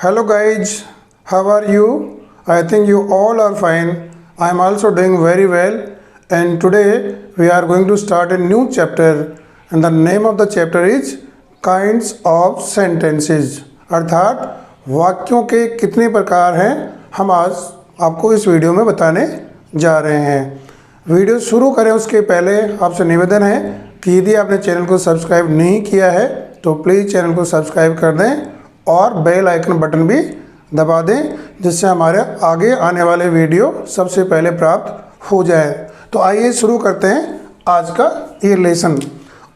Hello guys, how are you? I think you all are fine. I am also doing very well, and today we are going to start a new chapter, and the name of the chapter is kinds of sentences. अर्थात वाक्यों के कितने प्रकार हैं हम आज आपको इस वीडियो में बताने जा रहे हैं। वीडियो शुरू करें उसके पहले आपसे निवेदन है कि यदि आपने चैनल को सब्सक्राइब नहीं किया है तो प्लीज़ चैनल को सब्सक्राइब कर दें और बेल आइकन बटन भी दबा दें, जिससे हमारे आगे आने वाले वीडियो सबसे पहले प्राप्त हो जाए। तो आइए शुरू करते हैं आज का ये लेसन।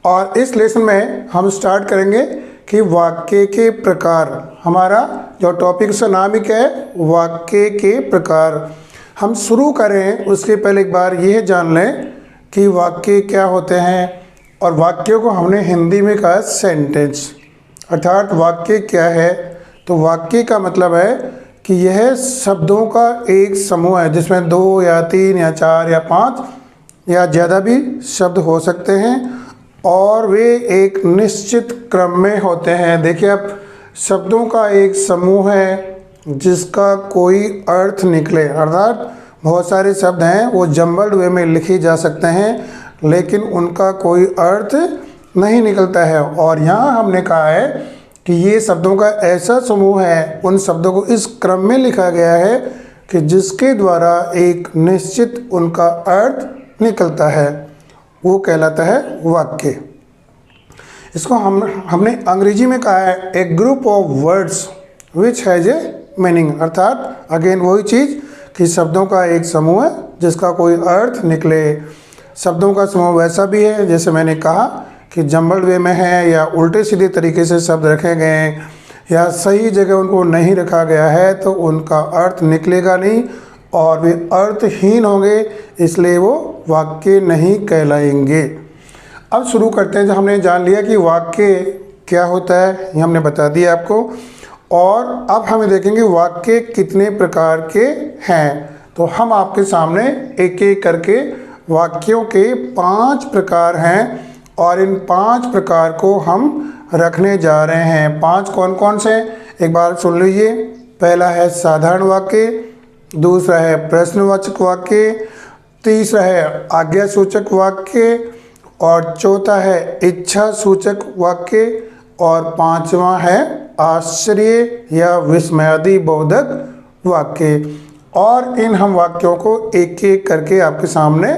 और इस लेसन में हम स्टार्ट करेंगे कि वाक्य के प्रकार। हमारा जो टॉपिक का नाम ही क्या है, वाक्य के प्रकार। हम शुरू करें उसके पहले एक बार यह जान लें कि वाक्य क्या होते हैं, और वाक्यों को हमने हिंदी में कहा सेंटेंस। अर्थात वाक्य क्या है, तो वाक्य का मतलब है कि यह शब्दों का एक समूह है जिसमें 2 या 3 या 4 या 5 या ज़्यादा भी शब्द हो सकते हैं और वे एक निश्चित क्रम में होते हैं। देखिए, अब शब्दों का एक समूह है जिसका कोई अर्थ निकले। अर्थात बहुत सारे शब्द हैं वो जम्बल्ड वे में लिखे जा सकते हैं लेकिन उनका कोई अर्थ नहीं निकलता है। और यहाँ हमने कहा है कि ये शब्दों का ऐसा समूह है, उन शब्दों को इस क्रम में लिखा गया है कि जिसके द्वारा एक निश्चित उनका अर्थ निकलता है, वो कहलाता है वाक्य। इसको हमने अंग्रेजी में कहा है a group of words which has a meaning. अर्थात अगेन वही चीज़ कि शब्दों का एक समूह है जिसका कोई अर्थ निकले। शब्दों का समूह वैसा भी है जैसे मैंने कहा कि जम्बल्ड वे में है या उल्टे सीधे तरीके से शब्द रखे गए हैं या सही जगह उनको नहीं रखा गया है तो उनका अर्थ निकलेगा नहीं और वे अर्थहीन होंगे, इसलिए वो वाक्य नहीं कहलाएंगे। अब शुरू करते हैं। जो हमने जान लिया कि वाक्य क्या होता है, ये हमने बता दिया आपको। और अब हमें देखेंगे वाक्य कितने प्रकार के हैं। तो हम आपके सामने एक एक करके वाक्यों के 5 प्रकार हैं और इन 5 प्रकार को हम रखने जा रहे हैं। 5 कौन कौन से, एक बार सुन लीजिए। पहला है साधारण वाक्य, दूसरा है प्रश्नवाचक वाक्य, तीसरा है आज्ञासूचक वाक्य, और चौथा है इच्छा सूचक वाक्य, और 5वां है आश्चर्य या विस्मयादि बोधक वाक्य। और इन हम वाक्यों को एक एक करके आपके सामने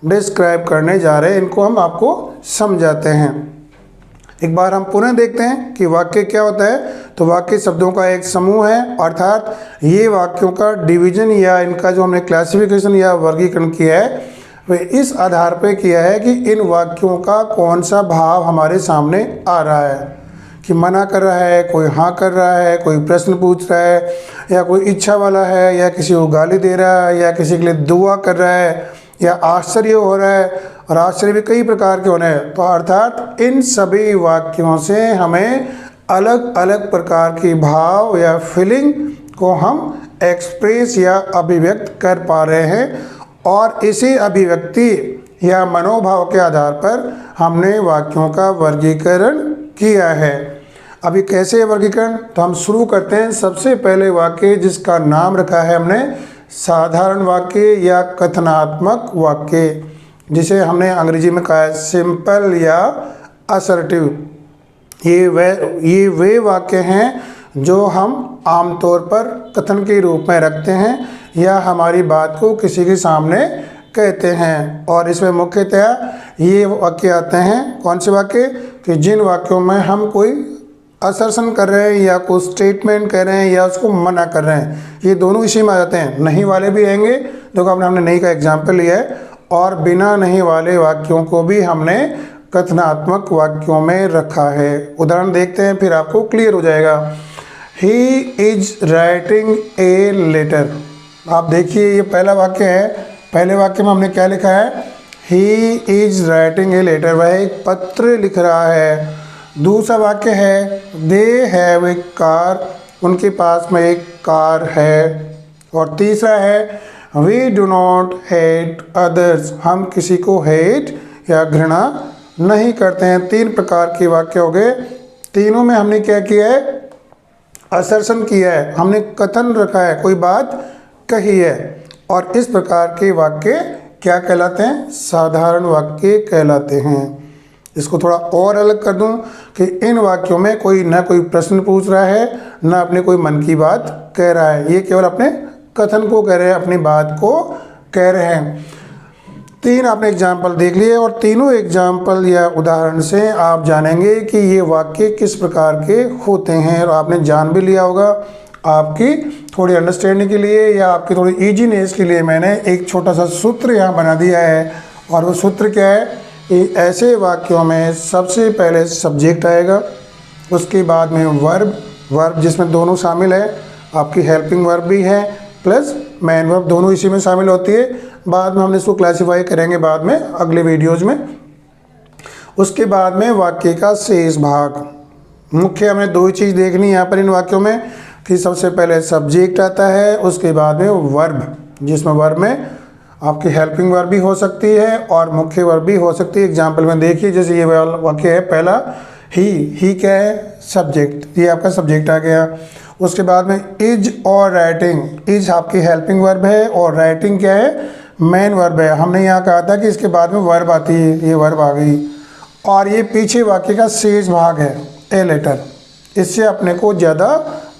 डिस्क्राइब करने जा रहे हैं। इनको हम आपको समझाते हैं। एक बार हम पुनः देखते हैं कि वाक्य क्या होता है। तो वाक्य शब्दों का एक समूह है, अर्थात ये वाक्यों का डिवीजन या इनका जो हमने क्लासिफिकेशन या वर्गीकरण किया है वे इस आधार पर किया है कि इन वाक्यों का कौन सा भाव हमारे सामने आ रहा है, कि मना कर रहा है, कोई हाँ कर रहा है, कोई प्रश्न पूछ रहा है, या कोई इच्छा वाला है, या किसी को गाली दे रहा है, या किसी के लिए दुआ कर रहा है, या आश्चर्य हो रहा है। और आश्चर्य भी कई प्रकार के होने हैं। तो अर्थात इन सभी वाक्यों से हमें अलग अलग प्रकार की भाव या फीलिंग को हम एक्सप्रेस या अभिव्यक्त कर पा रहे हैं, और इसी अभिव्यक्ति या मनोभाव के आधार पर हमने वाक्यों का वर्गीकरण किया है। अभी कैसे वर्गीकरण, तो हम शुरू करते हैं। सबसे पहले वाक्य जिसका नाम रखा है हमने साधारण वाक्य या कथनात्मक वाक्य, जिसे हमने अंग्रेजी में कहा है सिंपल या असर्टिव। ये वे वाक्य हैं जो हम आमतौर पर कथन के रूप में रखते हैं या हमारी बात को किसी के सामने कहते हैं। और इसमें मुख्यतः ये वाक्य आते हैं, कौन से वाक्य, कि जिन वाक्यों में हम कोई असर्शन कर रहे हैं या कोई स्टेटमेंट कर रहे हैं या उसको मना कर रहे हैं, ये दोनों इसी में आ जाते हैं। नहीं वाले भी आएंगे, देखो हमने नहीं का एग्जाम्पल लिया है, और बिना नहीं वाले वाक्यों को भी हमने कथनात्मक वाक्यों में रखा है। उदाहरण देखते हैं फिर आपको क्लियर हो जाएगा। He is writing a letter. आप देखिए ये पहला वाक्य है। पहले वाक्य में हमने क्या लिखा है, he is writing a letter, वह एक पत्र लिख रहा है। दूसरा वाक्य है दे हैव ए कार, उनके पास में एक कार है। और तीसरा है we do not hate others, हम किसी को हेट या घृणा नहीं करते हैं। 3 प्रकार के वाक्य हो गए। तीनों में हमने क्या किया है, असर्शन किया है, हमने कथन रखा है, कोई बात कही है, और इस प्रकार के वाक्य क्या कहलाते हैं? साधारण वाक्य कहलाते हैं। इसको थोड़ा और अलग कर दूं कि इन वाक्यों में कोई ना कोई प्रश्न पूछ रहा है, ना अपने कोई मन की बात कह रहा है, ये केवल अपने कथन को कह रहे हैं, अपनी बात को कह रहे हैं। 3 आपने एग्जाम्पल देख लिए और तीनों एग्जाम्पल या उदाहरण से आप जानेंगे कि ये वाक्य किस प्रकार के होते हैं, और आपने जान भी लिया होगा। आपकी थोड़ी अंडरस्टैंडिंग के लिए या आपकी थोड़ी ईजीनेस के लिए मैंने एक छोटा सा सूत्र यहाँ बना दिया है, और वो सूत्र क्या है कि ऐसे वाक्यों में सबसे पहले सब्जेक्ट आएगा, उसके बाद में वर्ब जिसमें दोनों शामिल है, आपकी हेल्पिंग वर्ब भी है प्लस मेन वर्ब, दोनों इसी में शामिल होती है। बाद में हम इसको क्लासीफाई करेंगे बाद में अगले वीडियोज़ में। उसके बाद में वाक्य का शेष भाग। मुख्य हमें 2 चीज़ देखनी है यहाँ पर इन वाक्यों में कि सबसे पहले सब्जेक्ट आता है, उसके बाद में वर्ब, जिसमें वर्ब में आपकी हेल्पिंग वर्ब भी हो सकती है और मुख्य वर्ब भी हो सकती है। एग्जाम्पल में देखिए, जैसे ये वाक्य है पहला, ही क्या है? सब्जेक्ट, ये आपका सब्जेक्ट आ गया। उसके बाद में इज और राइटिंग, इज आपकी हेल्पिंग वर्ब है और राइटिंग क्या है? मेन वर्ब है। हमने यहाँ कहा था कि इसके बाद में वर्ब आती है, ये वर्ब आ गई। और ये पीछे वाक्य का शेष भाग है, ए लेटर, इससे अपने को ज़्यादा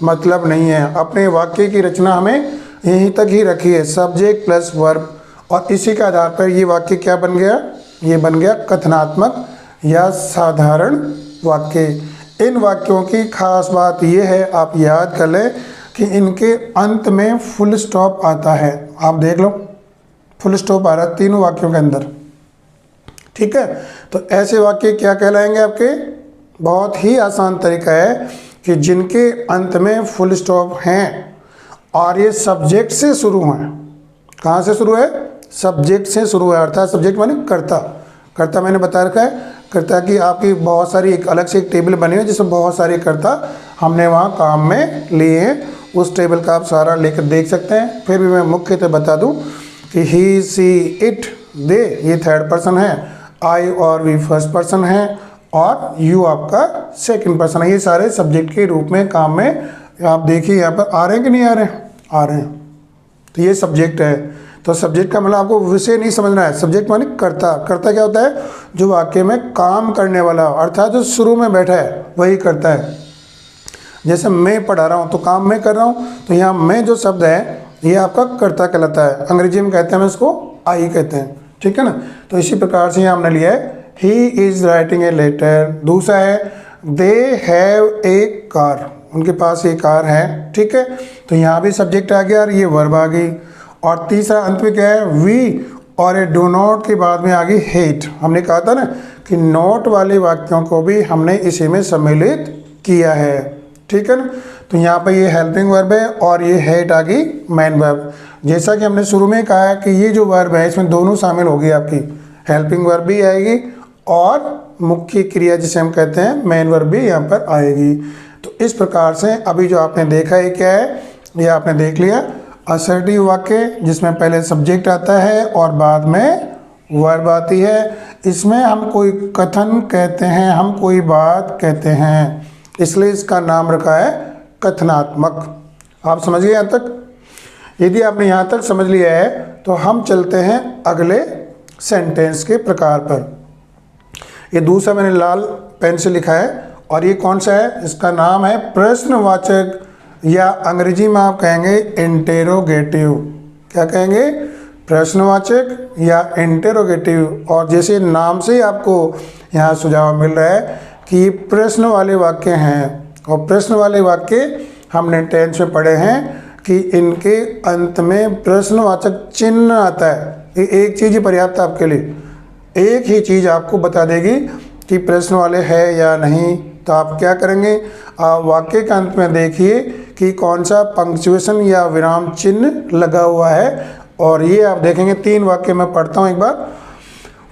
मतलब नहीं है। अपने वाक्य की रचना हमें यहीं तक ही रखी है, सब्जेक्ट प्लस वर्ब, और इसी के आधार पर ये वाक्य क्या बन गया? ये बन गया कथनात्मक या साधारण वाक्य। इन वाक्यों की खास बात ये है, आप याद कर लें कि इनके अंत में फुल स्टॉप आता है। आप देख लो, फुल स्टॉप आ रहा है तीनों वाक्यों के अंदर, ठीक है। तो ऐसे वाक्य क्या कहलाएंगे आपके? बहुत ही आसान तरीका है कि जिनके अंत में फुल स्टॉप हैं और ये सब्जेक्ट से शुरू हैं। कहाँ से शुरू है? सब्जेक्ट से शुरू है, अर्थात सब्जेक्ट माने कर्ता। कर्ता मैंने बता रखा है, कर्ता की आपकी बहुत सारी एक अलग से एक टेबल बनी हुई है जिसमें बहुत सारे कर्ता हमने वहाँ काम में लिए हैं। उस टेबल का आप सारा लेकर देख सकते हैं। फिर भी मैं मुख्यतः बता दूं कि ही, सी, इट, दे ये थर्ड पर्सन है, आई और वी फर्स्ट पर्सन है, और यू आपका सेकंड पर्सन है। ये सारे सब्जेक्ट के रूप में काम में आप देखिए यहाँ पर आ रहे हैं कि नहीं आ रहे हैं? आ रहे हैं। तो ये सब्जेक्ट है। तो सब्जेक्ट का मतलब आपको विषय नहीं समझना है। सब्जेक्ट माने कर्ता। कर्ता क्या होता है? जो वाक्य में काम करने वाला, अर्थात जो शुरू में बैठा है वही करता है। जैसे मैं पढ़ा रहा हूँ तो काम मैं कर रहा हूँ, तो यहाँ मैं जो शब्द है ये आपका कर्ता कहलाता है। अंग्रेजी में कहते हैं, हम इसको आई कहते हैं, ठीक है ना। तो इसी प्रकार से यहाँ हमने लिया है he is writing a letter. दूसरा है दे हैव ए कार, उनके पास एक कार है, ठीक है। तो यहाँ भी सब्जेक्ट आ गया और ये वर्ब आ गई। और तीसरा अंत में क्या है? वी और ए डू नॉट के बाद में आ गई हेट। हमने कहा था ना कि नोट वाले वाक्यों को भी हमने इसी में सम्मिलित किया है, ठीक है ना। तो यहाँ पर ये हेल्पिंग वर्ब है और ये हेट आ गई मेन वर्ब। जैसा कि हमने शुरू में कहा कि ये जो वर्ब है इसमें दोनों शामिल होगी, आपकी हेल्पिंग वर्ब भी आएगी और मुख्य क्रिया जिसे हम कहते हैं मेन वर्ब भी यहाँ पर आएगी। तो इस प्रकार से अभी जो आपने देखा है क्या है? ये आपने देख लिया असर्टिव वाक्य, जिसमें पहले सब्जेक्ट आता है और बाद में वर्ब आती है। इसमें हम कोई कथन कहते हैं, हम कोई बात कहते हैं, इसलिए इसका नाम रखा है कथनात्मक। आप समझ गए यहाँ तक? यदि आपने यहाँ तक समझ लिया है तो हम चलते हैं अगले सेंटेंस के प्रकार पर। ये दूसरा मैंने लाल पेन से लिखा है और ये कौन सा है? इसका नाम है प्रश्नवाचक, या अंग्रेजी में आप कहेंगे इंटेरोगेटिव। क्या कहेंगे? प्रश्नवाचक या इंटेरोगेटिव। और जैसे नाम से ही आपको यहाँ सुझाव मिल रहा है कि ये प्रश्न वाले वाक्य हैं, और प्रश्न वाले वाक्य हमने 10th में पढ़े हैं कि इनके अंत में प्रश्नवाचक चिन्ह आता है। ये एक चीज़ ही पर्याप्त है आपके लिए, एक ही चीज़ आपको बता देगी कि प्रश्न वाले है या नहीं। तो आप क्या करेंगे? आप वाक्य के अंत में देखिए कि कौन सा पंक्चुएशन या विराम चिन्ह लगा हुआ है, और ये आप देखेंगे 3 वाक्य मैं पढ़ता हूँ एक बार।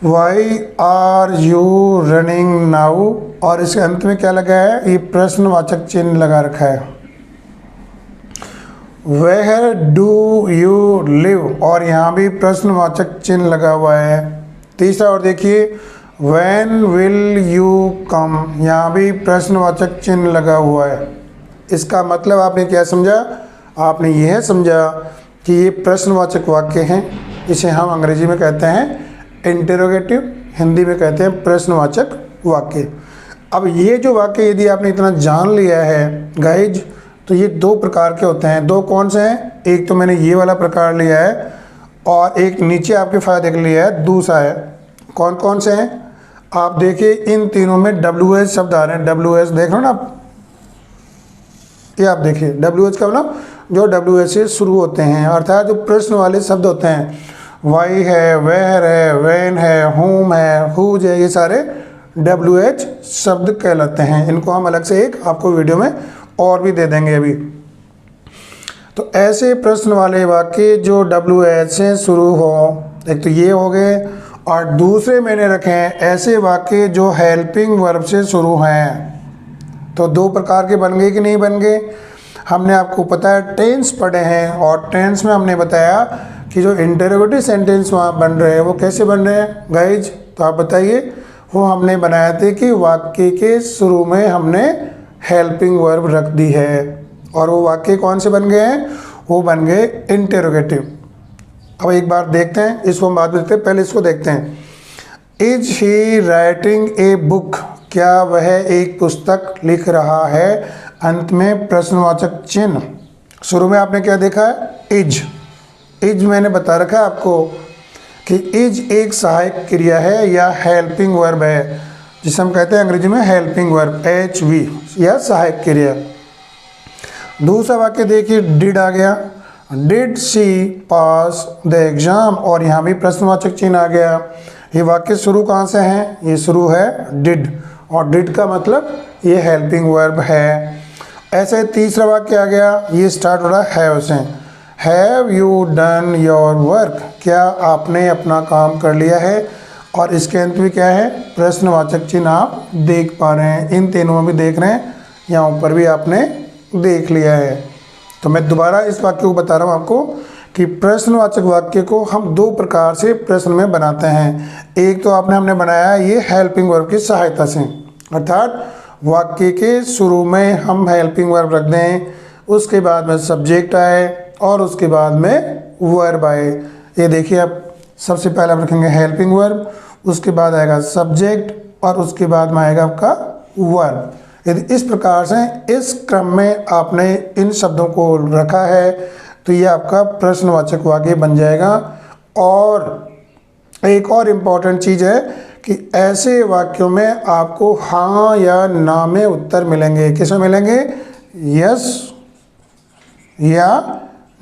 Why are you running now, और इसके अंत में क्या लगा है? ये प्रश्नवाचक चिन्ह लगा रखा है। वेयर डू यू लिव, और यहाँ भी प्रश्नवाचक चिन्ह लगा हुआ है। तीसरा और देखिए व्हेन विल यू कम, यहाँ भी प्रश्नवाचक चिन्ह लगा हुआ है। इसका मतलब आपने क्या समझा? आपने यह समझा कि ये प्रश्नवाचक वाक्य हैं, इसे हम अंग्रेजी में कहते हैं इंटेरोगेटिव, हिंदी में कहते हैं प्रश्नवाचक वाक्य। अब ये जो वाक्य यदि आपने इतना जान लिया है गाइज, तो ये दो प्रकार के होते हैं। दो कौन से हैं? एक तो मैंने ये वाला प्रकार लिया है और एक नीचे आपके फायदे के लिए है, दूसरा है। कौन कौन से हैं? आप देखिए इन तीनों में WH शब्द आ रहे हैं। WH देख रहे हो ना आप, ये आप देखिए WH का मतलब जो WH से शुरू होते हैं, अर्थात जो प्रश्न वाले शब्द होते हैं, वाई है, वेयर है, वेन है, होम है, हुज है, ये सारे WH शब्द कहलाते हैं। इनको हम अलग से एक आपको वीडियो में और भी दे देंगे अभी। तो ऐसे प्रश्न वाले वाक्य जो WH से शुरू हो, एक तो ये हो गए, और दूसरे मैंने रखे हैं ऐसे वाक्य जो हेल्पिंग वर्ब से शुरू हैं। तो दो प्रकार के बन गए कि नहीं बन गए? हमने आपको पता है टेंस पढ़े हैं, और टेंस में हमने बताया कि जो इंटरोगेटिव सेंटेंस वहाँ बन रहे हैं वो कैसे बन रहे हैं गाइज? तो आप बताइए। वो हमने बनाए थे कि वाक्य के शुरू में हमने हेल्पिंग वर्ब रख दी है, और वो वाक्य कौन से बन गए हैं? वो बन गए इंटेरोगेटिव। अब एक बार देखते हैं, इसको हम बाद में देखते हैं, पहले इसको देखते हैं। Is he writing a book? क्या वह एक पुस्तक लिख रहा है? अंत में प्रश्नवाचक चिन्ह। शुरू में आपने क्या देखा है? इज। इज मैंने बता रखा है आपको कि इज एक सहायक क्रिया है या हेल्पिंग वर्ब है, जिसे हम कहते हैं अंग्रेजी में हेल्पिंग वर्ब, HV, या सहायक क्रिया। दूसरा वाक्य देखिए, डिड आ गया। Did she pass the exam? और यहाँ भी प्रश्नवाचक चिन्ह आ गया। ये वाक्य शुरू कहाँ से है? ये शुरू है डिड, और डिड का मतलब ये हेल्पिंग वर्ब है। ऐसे तीसरा वाक्य आ गया, ये स्टार्ट हो रहा है हैव से। Have you done your work? क्या आपने अपना काम कर लिया है? और इसके अंत में क्या है? प्रश्नवाचक चिन्ह आप देख पा रहे हैं, इन तीनों में भी देख रहे हैं, यहाँ ऊपर भी आपने देख लिया है। तो मैं दोबारा इस वाक्य को बता रहा हूँ आपको कि प्रश्नवाचक वाक्य को हम दो प्रकार से प्रश्न में बनाते हैं। एक तो हमने बनाया है ये हेल्पिंग वर्ब की सहायता से, अर्थात वाक्य के शुरू में हम हेल्पिंग वर्ब रख दें, उसके बाद में सब्जेक्ट आए और उसके बाद में वर्ब आए। ये देखिए, आप सबसे पहले आप रखेंगे हेल्पिंग वर्ब, उसके बाद आएगा सब्जेक्ट, और उसके बाद में आएगा आपका वर्ब। यदि इस प्रकार से इस क्रम में आपने इन शब्दों को रखा है तो ये आपका प्रश्नवाचक वाक्य बन जाएगा। और एक और इम्पॉर्टेंट चीज़ है कि ऐसे वाक्यों में आपको हाँ या ना में उत्तर मिलेंगे। किसमें मिलेंगे? यस या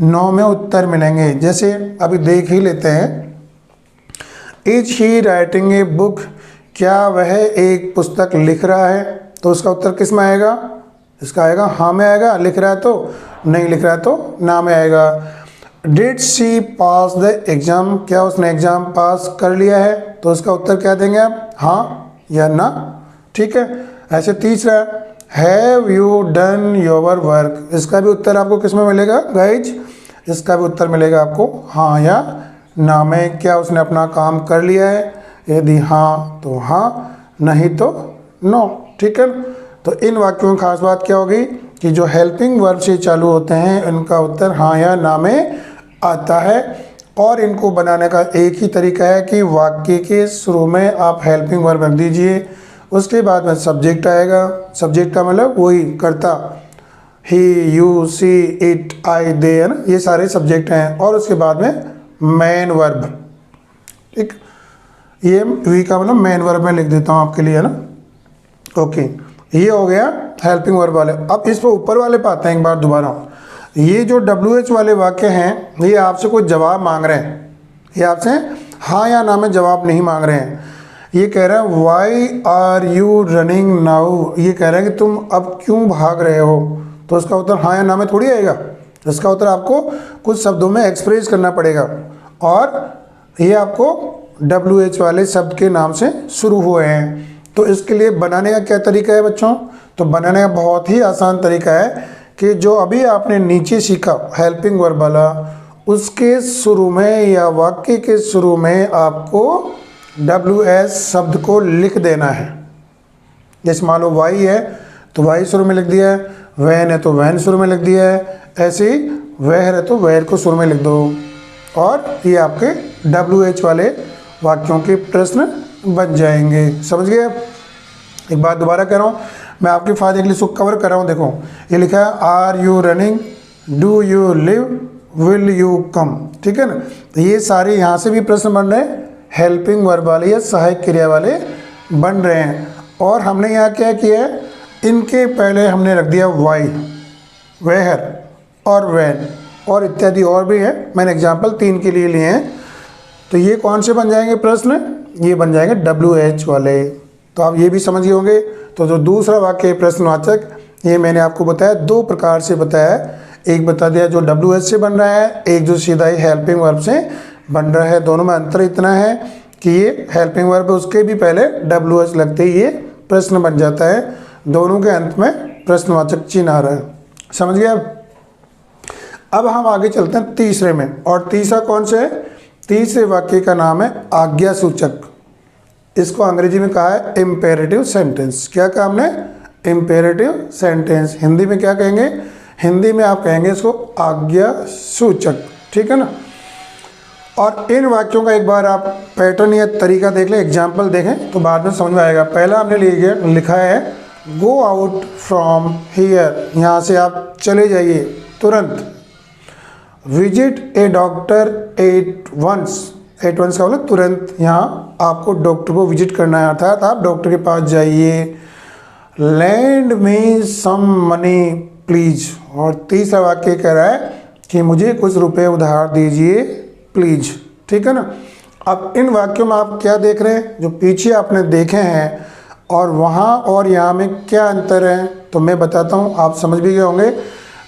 नो में उत्तर मिलेंगे। जैसे अभी देख ही लेते हैं, is he writing a book? क्या वह एक पुस्तक लिख रहा है? तो उसका उत्तर किस में आएगा? इसका आएगा हाँ में आएगा। लिख रहा है तो, नहीं लिख रहा है तो ना में आएगा। Did she pass the exam? क्या उसने एग्जाम पास कर लिया है? तो उसका उत्तर क्या देंगे आप? हाँ या ना। ठीक है। ऐसे तीसरा, have you done your work? इसका भी उत्तर आपको किस में मिलेगा गाइज? इसका भी उत्तर मिलेगा आपको हाँ या ना में। क्या उसने अपना काम कर लिया है? यदि हाँ तो हाँ, नहीं तो नो। ठीक है। तो इन वाक्यों में खास बात क्या होगी कि जो हेल्पिंग वर्ब से चालू होते हैं इनका उत्तर हाँ या ना में आता है। और इनको बनाने का एक ही तरीका है कि वाक्य के शुरू में आप हेल्पिंग वर्ब रख दीजिए, उसके बाद में सब्जेक्ट आएगा। सब्जेक्ट का मतलब वही कर्ता, ही, यू, सी, इट, आई, दे, है ना, ये सारे सब्जेक्ट हैं। और उसके बाद में मेन वर्ब। ठीक, ये वी का मतलब मेन वर्ब में लिख देता हूँ आपके लिए, है ना। ओके, ये हो गया हेल्पिंग वर्ब वाले। अब इस पर ऊपर वाले पे आते हैं एक बार दोबारा। ये जो WH वाले वाक्य हैं ये आपसे कोई जवाब मांग रहे हैं, ये आपसे हाँ या ना में जवाब नहीं मांग रहे हैं। ये कह रहा है why are you running now? ये कह रहा है कि तुम अब क्यों भाग रहे हो? तो उसका उत्तर हाँ या ना में थोड़ी आएगा, इसका उत्तर आपको कुछ शब्दों में एक्सप्रेस करना पड़ेगा। और ये आपको WH वाले शब्द के नाम से शुरू हुए हैं। तो इसके लिए बनाने का क्या तरीका है बच्चों? तो बनाने का बहुत ही आसान तरीका है कि जो अभी आपने नीचे सीखा हेल्पिंग वर्ब वाला, उसके शुरू में या वाक्य के शुरू में आपको WH शब्द को लिख देना है। जैसे मान लो वाई है तो वाई शुरू में लिख दिया है, वैन है तो वैन शुरू में लिख दिया है, ऐसे ही वेयर है तो वेयर को शुरू में लिख दो। और ये आपके WH वाले वाक्यों के प्रश्न बन जाएंगे। समझ गए? एक बात दोबारा कह रहा हूँ, मैं आपके फायदे के लिए इसको कवर कर रहा हूँ। देखो ये लिखा है are you running, do you live, will you come, ठीक है ना। तो ये सारे यहाँ से भी प्रश्न बन रहे हैं, हेल्पिंग वर्ब वाले या सहायक क्रिया वाले बन रहे हैं। और हमने यहाँ क्या किया है, इनके पहले हमने रख दिया वाई, वेयर और वैन और इत्यादि और भी है, मैंने एग्जाम्पल 3 के लिए लिए हैं। तो ये कौन से बन जाएंगे प्रश्न, ये बन जाएंगे WH वाले। तो आप ये भी समझ गए होंगे। तो जो दूसरा वाक्य प्रश्नवाचक, ये मैंने आपको बताया 2 प्रकार से बताया। एक बता दिया जो WH से बन रहा है, एक जो सीधा ही हेल्पिंग वर्ब से बन रहा है। दोनों में अंतर इतना है कि ये हेल्पिंग वर्ब उसके भी पहले WH लगते ही ये प्रश्न बन जाता है, दोनों के अंत में प्रश्नवाचक चिन्ह आ रहा है। समझ गए? अब हम आगे चलते हैं तीसरे में। और तीसरा कौन सा है? तीसरे वाक्य का नाम है आज्ञा सूचक। इसको अंग्रेजी में कहा है इम्पेरेटिव सेंटेंस। क्या कहा हमने? Imperative sentence. हिंदी में क्या कहेंगे? हिंदी में आप कहेंगे इसको आज्ञा सूचक, ठीक है ना। और इन वाक्यों का एक बार आप पैटर्न या तरीका देख लें, एग्जाम्पल देखें तो बाद में समझ में आएगा। पहला हमने लिखा है गो आउट फ्रॉम हियर, यहाँ से आप चले जाइए तुरंत। Visit a doctor at once, at once का मतलब तुरंत, यहाँ आपको डॉक्टर को विजिट करना है, अर्थात आप डॉक्टर के पास जाइए। Lend me some money please, और तीसरा वाक्य कह रहा है कि मुझे कुछ रुपए उधार दीजिए प्लीज, ठीक है ना। अब इन वाक्यों में आप क्या देख रहे हैं, जो पीछे आपने देखे हैं और वहाँ और यहाँ में क्या अंतर है, तो मैं बताता हूँ, आप समझ भी गए होंगे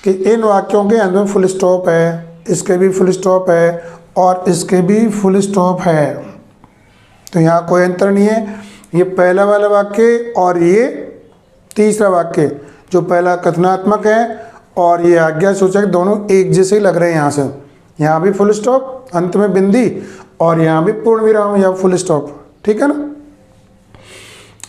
कि इन वाक्यों के अंदर फुल स्टॉप है, इसके भी फुल स्टॉप है और इसके भी फुल स्टॉप है। तो यहाँ कोई अंतर नहीं है। ये पहला वाला वाक्य और ये तीसरा वाक्य, जो पहला कथनात्मक है और ये आज्ञा सूचक, दोनों एक जैसे ही लग रहे हैं। यहाँ से यहाँ भी फुल स्टॉप, अंत में बिंदी, और यहाँ भी पूर्ण विराम या फुल स्टॉप, ठीक है ना।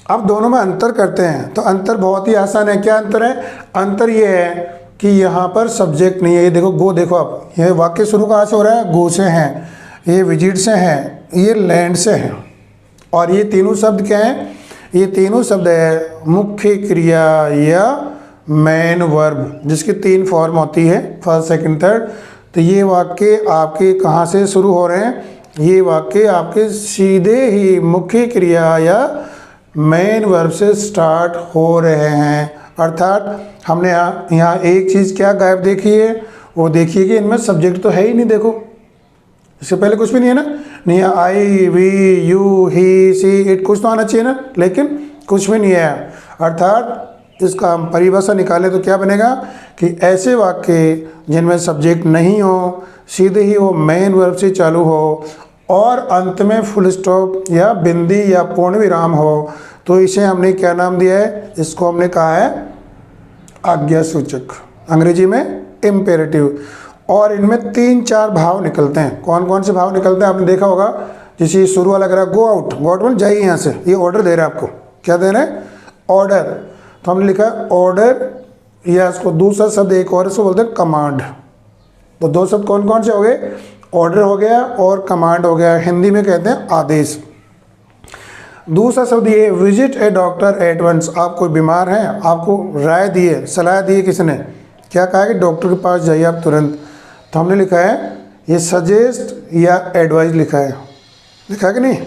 अब दोनों में अंतर करते हैं, तो अंतर बहुत ही आसान है। क्या अंतर है? अंतर ये है कि यहाँ पर सब्जेक्ट नहीं है। ये देखो गो, देखो आप, ये वाक्य शुरू कहाँ से हो रहा है? गो से हैं, ये विजिट से हैं, ये लैंड से हैं। और ये तीनों शब्द क्या हैं? ये तीनों शब्द है मुख्य क्रिया या मेन वर्ब, जिसकी 3 फॉर्म होती है, फर्स्ट, सेकंड, थर्ड। तो ये वाक्य आपके कहाँ से शुरू हो रहे हैं? ये वाक्य आपके सीधे ही मुख्य क्रिया या मेन वर्ब से स्टार्ट हो रहे हैं। अर्थात हमने यहाँ एक चीज़ क्या गायब देखी है, वो देखिए कि इनमें सब्जेक्ट तो है ही नहीं। देखो इससे पहले कुछ भी नहीं है ना, नहीं है I, we, you, he, she, it, कुछ तो आना चाहिए ना, लेकिन कुछ भी नहीं है। अर्थात इसका हम परिभाषा निकालें तो क्या बनेगा कि ऐसे वाक्य जिनमें सब्जेक्ट नहीं हो, सीधे ही वो मेन वर्ब से चालू हो और अंत में फुल स्टॉप या बिंदी या पूर्ण विराम हो, तो इसे हमने क्या नाम दिया है? इसको हमने कहा है आज्ञा सूचक, अंग्रेजी में इम्पेरेटिव। और इनमें 3-4 भाव निकलते हैं। कौन कौन से भाव निकलते हैं आपने देखा होगा। जैसे शुरू वाला कह रहा है गो आउट, गो आउट मतलब जाइए यहाँ से, ये ऑर्डर दे रहा है आपको। क्या दे रहे हैं? ऑर्डर। तो हमने लिखा ऑर्डर, या इसको दूसरा शब्द एक और इसको बोलते हैं कमांड। तो 2 शब्द कौन कौन से हो गए? ऑर्डर हो गया और कमांड हो गया। हिंदी में कहते हैं आदेश। दूसरा शब्द ये visit a doctor at once, आप कोई बीमार हैं, आपको राय दी है, सलाह दी है किसी ने, क्या कहा है कि डॉक्टर के पास जाइए आप तुरंत। तो हमने लिखा है ये सजेस्ट या एडवाइस लिखा है, लिखा है कि नहीं?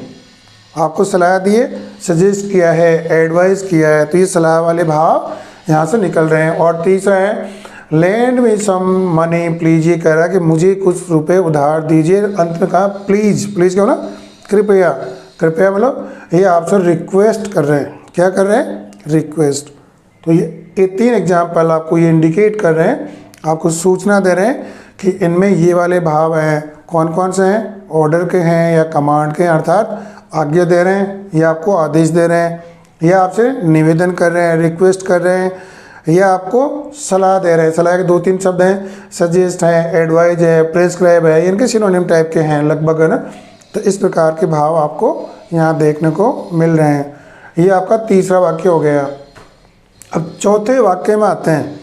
आपको सलाह दी है, सजेस्ट किया है, एडवाइस किया है, तो ये सलाह वाले भाव यहाँ से निकल रहे हैं। और तीसरा है लैंड में सम मनी प्लीज, ये कह रहा है कि मुझे कुछ रुपए उधार दीजिए। अंत में कहा प्लीज, प्लीज क्या बोला? कृपया। कृपया मतलब ये आपसे रिक्वेस्ट कर रहे हैं। क्या कर रहे हैं? रिक्वेस्ट। तो ये 3 एग्जाम्पल आपको ये इंडिकेट कर रहे हैं, आपको सूचना दे रहे हैं कि इनमें ये वाले भाव हैं। कौन कौन से हैं? ऑर्डर के हैं या कमांड के, अर्थात आज्ञा दे रहे हैं या आपको आदेश दे रहे हैं या आपसे निवेदन कर रहे हैं, रिक्वेस्ट कर रहे हैं, या आपको सलाह दे रहे हैं। सलाह के 2-3 शब्द हैं, सजेस्ट है, एडवाइज है, प्रेस्क्राइब है, इनके सिनोनिम टाइप के हैं लगभग, है ना। तो इस प्रकार के भाव आपको यहाँ देखने को मिल रहे हैं। ये आपका तीसरा वाक्य हो गया। अब चौथे वाक्य में आते हैं।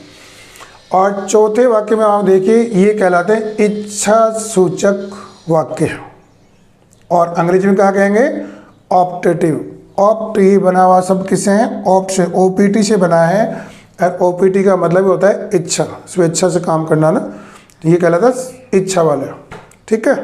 और चौथे वाक्य में आप देखिए ये कहलाते हैं इच्छा सूचक वाक्य, और अंग्रेजी में क्या कहेंगे, ऑप्टेटिव। ऑप्ट ये बना हुआ सब किससे है, ऑप्ट से, ओपीटी से बना है, और ओपीटी का मतलब ही होता है इच्छा, स्वेच्छा से काम करना ना, तो ये कहलाता है इच्छा वाला। ठीक है,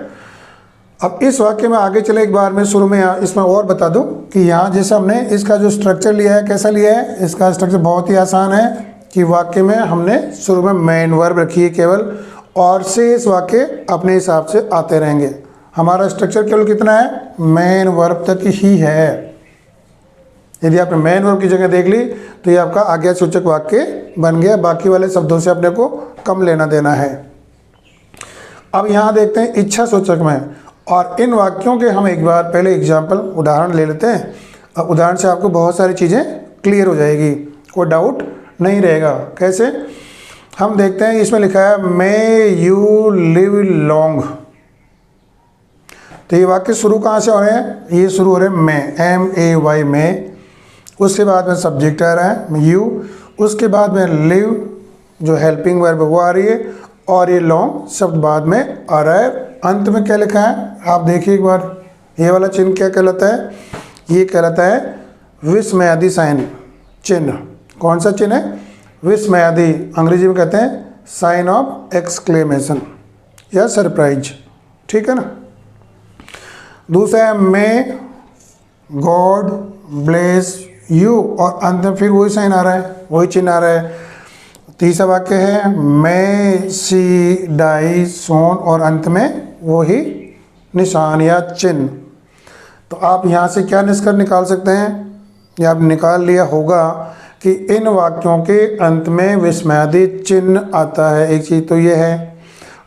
अब इस वाक्य में आगे चले, एक बार मैं शुरू में इसमें और बता दूं कि यहाँ जैसे हमने इसका जो स्ट्रक्चर लिया है, कैसा लिया है, इसका स्ट्रक्चर बहुत ही आसान है कि वाक्य में हमने शुरू में मेन वर्ब रखी है केवल, और से इस वाक्य अपने हिसाब से आते रहेंगे। हमारा स्ट्रक्चर केवल कितना है, मेन वर्ब तक ही है। यदि आपने मेन वर्ब की जगह देख ली तो ये आपका आज्ञा सूचक वाक्य बन गया, बाकी वाले शब्दों से अपने को कम लेना देना है। अब यहाँ देखते हैं इच्छा सूचक में, और इन वाक्यों के हम एक बार पहले एग्जाम्पल उदाहरण ले लेते हैं। अब उदाहरण से आपको बहुत सारी चीज़ें क्लियर हो जाएगी, कोई डाउट नहीं रहेगा। कैसे, हम देखते हैं इसमें लिखा है मे यू लिव लॉन्ग, तो ये वाक्य शुरू कहाँ से हो रहे हैं, ये शुरू हो रहे हैं में, MAY में, उसके बाद में सब्जेक्ट आ रहा है यू, उसके बाद में लिव जो हेल्पिंग वर्ब वो आ रही है, और ये लॉन्ग शब्द बाद में आ रहा है। अंत में क्या लिखा है आप देखिए एक बार, ये वाला चिन्ह क्या कहलाता है, ये कहलाता है विस्मयादि साइन चिन्ह। कौन सा चिन्ह है, विस्मयादि, अंग्रेजी में कहते हैं साइन ऑफ एक्सक्लेमेशन या सरप्राइज। ठीक है ना। दूसरा है मे गॉड ब्लेस यू, और अंत में फिर वही साइन आ रहा है, वही चिन्ह आ रहा है। तीसरा वाक्य है मे सी डाई सोन, और अंत में वही निशान या चिन्ह। तो आप यहाँ से क्या निष्कर्ष निकाल सकते हैं, या आप निकाल लिया होगा कि इन वाक्यों के अंत में विस्मयादि चिन्ह आता है। एक चीज़ तो ये है।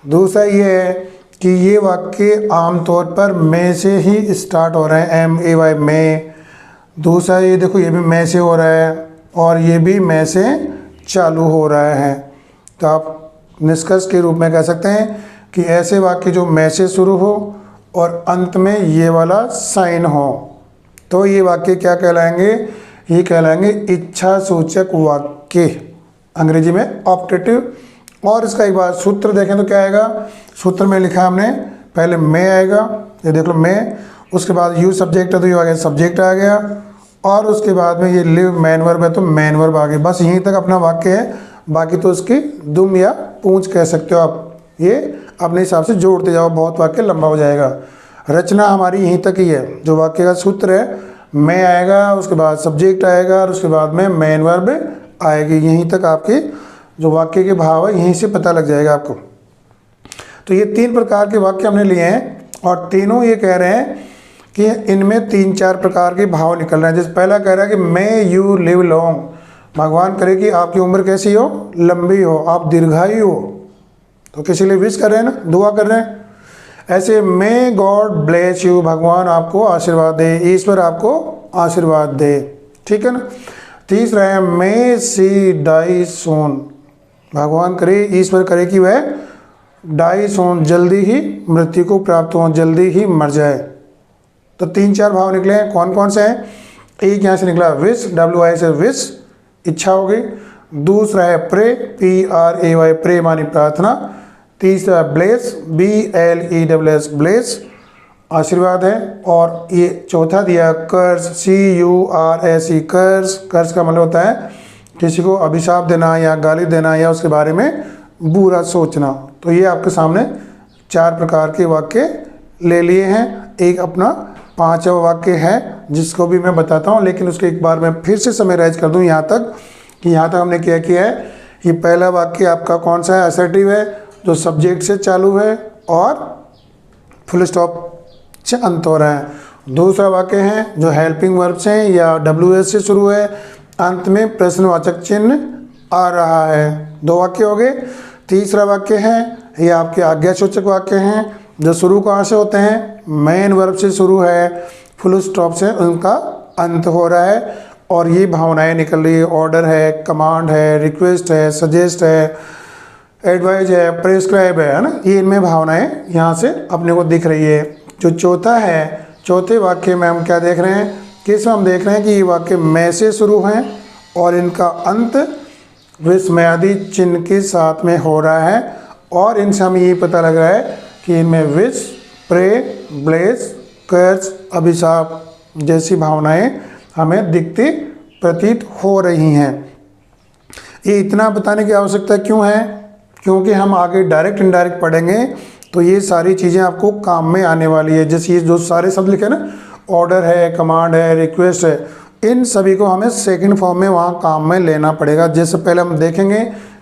दूसरा ये है कि ये वाक्य आमतौर पर में से ही स्टार्ट हो रहे हैं, MAY में। दूसरा ये देखो, ये भी में से हो रहा है, और ये भी में से चालू हो रहा है। तो आप निष्कर्ष के रूप में कह सकते हैं कि ऐसे वाक्य जो में से शुरू हो और अंत में ये वाला साइन हो, तो ये वाक्य क्या कहलाएंगे, ये कहलाएंगे इच्छा सूचक वाक्य, अंग्रेजी में ऑप्टेटिव। और इसका एक बार सूत्र देखें तो क्या आएगा, सूत्र में लिखा हमने पहले में आएगा, ये देख लो में, उसके बाद यू सब्जेक्ट है तो ये आ गया सब्जेक्ट आ गया, और उसके बाद में ये लिव मेन वर्ब है तो मेन वर्ब आ गया। बस यहीं तक अपना वाक्य है, बाकी तो उसकी दुम या पूंछ कह सकते हो आप, ये अपने हिसाब से जोड़ते जाओ, बहुत वाक्य लंबा हो जाएगा। रचना हमारी यहीं तक ही है, जो वाक्य का सूत्र है में आएगा, उसके बाद सब्जेक्ट आएगा, और उसके बाद में मेन वर्ब आएगी। यहीं तक आपके जो वाक्य के भाव है यहीं से पता लग जाएगा आपको। तो ये 3 प्रकार के वाक्य हमने लिए हैं, और तीनों ये कह रहे हैं कि इनमें 3-4 प्रकार के भाव निकल रहे हैं। जैसे पहला कह रहा है कि मे यू लिव लॉन्ग, भगवान करे कि आपकी उम्र कैसी हो, लंबी हो, आप दीर्घायु हो, तो किसी लिए विश कर रहे हैं ना, दुआ कर रहे हैं। ऐसे मे गॉड ब्लेस यू, भगवान आपको आशीर्वाद दे, ईश्वर आपको आशीर्वाद दे। ठीक है ना। तीसरा है मे सी डाई सोन, भगवान करे, ईश्वर करे कि वह डाई सोन, जल्दी ही मृत्यु को प्राप्त हो, जल्दी ही मर जाए। तो 3-4 भाव निकले हैं। कौन कौन से हैं, एक यहाँ से निकला विश, WI से विश, इच्छा हो गई। दूसरा है प्रे, PRAY, प्रे मानी प्रार्थना। तीसरा ब्लेस, BLESS, ब्लेस आशीर्वाद है। और ये चौथा दिया कर्ज, CURSE, कर्ज। कर्ज का मतलब होता है किसी को अभिशाप देना या गाली देना या उसके बारे में बुरा सोचना। तो ये आपके सामने 4 प्रकार के वाक्य ले लिए हैं। एक अपना 5वां वाक्य है जिसको भी मैं बताता हूँ, लेकिन उसके एक बार मैं फिर से समराइज कर दूँ यहाँ तक कि यहाँ तक हमने क्या किया है। ये पहला वाक्य आपका कौन सा है, असर्टिव है, जो सब्जेक्ट से चालू है और फुल स्टॉप से अंत हो रहा है। दूसरा वाक्य है जो हेल्पिंग वर्ब से या WS से शुरू है, अंत में प्रश्नवाचक चिन्ह आ रहा है। 2 वाक्य हो गए। तीसरा वाक्य है ये आपके आज्ञासूचक वाक्य हैं, जो शुरू कहाँ से होते हैं, मेन वर्ब से शुरू है, फुल स्टॉप से उनका अंत हो रहा है, और ये भावनाएं निकल रही है, ऑर्डर है, कमांड है, रिक्वेस्ट है, सजेस्ट है, एडवाइज है, प्रेस्क्राइब है ना, ये इनमें भावनाएं यहाँ से अपने को दिख रही है। जो चौथा है, चौथे वाक्य में हम क्या देख रहे हैं कि इसमें हम देख रहे हैं कि ये वाक्य में से शुरू हैं और इनका अंत विस्मयादि चिन्ह के साथ में हो रहा है और इनसे हमें ये पता लग रहा है कि इनमें विष, प्रे, ब्लेस, कर्ज, अभिशाप जैसी भावनाएं हमें दिखती प्रतीत हो रही हैं। ये इतना बताने की आवश्यकता क्यों है? क्योंकि हम आगे डायरेक्ट इनडायरेक्ट पढ़ेंगे तो ये सारी चीज़ें आपको काम में आने वाली है। जैसे ये जो सारे शब्द लिखे ना, ऑर्डर है, कमांड है, रिक्वेस्ट है, इन सभी को हमें सेकंड फॉर्म में वहाँ काम में लेना पड़ेगा। जैसे पहले हम देखेंगे